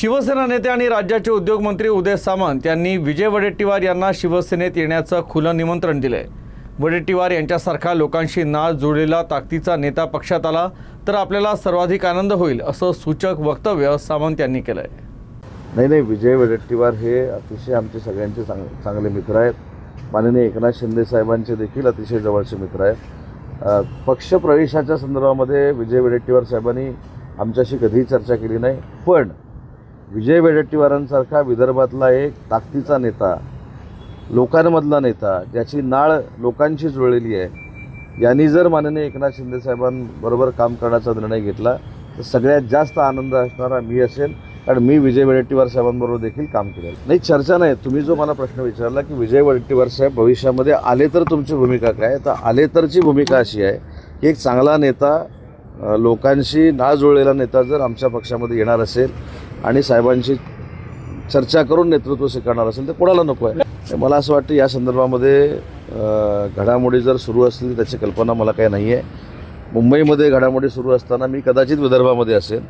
शिवसेना नेते आणि राज्याचे उद्योगमंत्री उदय सामंत यांनी विजय वडेट्टीवार यांना शिवसेनेत येण्याचं खुलं निमंत्रण दिलंय। वडेट्टीवार यांच्यासारखा लोकांशी नाळ जोडलेला ताकदीचा नेता पक्षात आला तर आपल्याला सर्वाधिक आनंद होईल असं सूचक वक्तव्य सामंत यांनी केलंय। नाही, विजय वडेट्टीवार हे अतिशय आमचे सगळ्यांचे चांगले मित्र आहेत। माननीय एकनाथ शिंदे साहेबांचे देखील अतिशय जवळचे मित्र आहेत। पक्ष प्रवेशाच्या संदर्भामध्ये विजय वडेट्टीवार साहेबांनी आमच्याशी कधीही चर्चा केली नाही, पण विजय वडेट्टीवारांसारखा विदर्भातला एक ताकदीचा नेता, लोकांमधला नेता, ज्याची नाळ लोकांशी जुळलेली आहे, यांनी जर माननीय एकनाथ शिंदे साहेबांबरोबर काम करण्याचा निर्णय घेतला तर सगळ्यात जास्त आनंद असणारा मी असेल, कारण मी विजय वडेट्टीवार साहेबांबरोबर देखील काम केलं। नाही, चर्चा नाही। तुम्ही जो मला प्रश्न विचारला की विजय वडेट्टीवार साहेब भविष्यामध्ये आले तर तुमची भूमिका काय, तर आले तरची भूमिका अशी आहे की एक चांगला नेता, लोकांशी नाळ जुळलेला नेता जर आमच्या पक्षामध्ये येणार असेल आणि साहेबांशी चर्चा करून नेतृत्व स्वीकारणार असेल तर कोणाला नको आहे। मला असं वाटतं या संदर्भामध्ये घडामोडी जर सुरू असतील त्याची कल्पना मला काही नाही आहे। मुंबईमध्ये घडामोडी सुरू असताना मी कदाचित विदर्भामध्ये असेल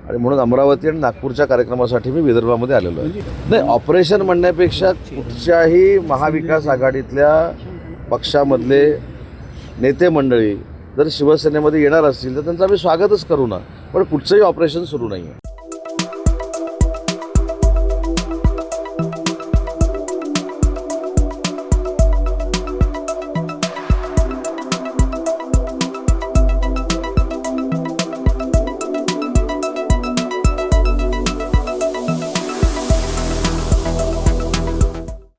आणि म्हणून अमरावती आणि नागपूरच्या कार्यक्रमासाठी मी विदर्भामध्ये आलेलो आहे। नाही, ऑपरेशन म्हणण्यापेक्षा कुठच्याही महाविकास आघाडीतल्या पक्षामधले नेते मंडळी जर शिवसेनेमध्ये येणार असतील तर त्यांचं आम्ही स्वागतच करू ना, पण कुठचंही ऑपरेशन सुरू नाही आहे।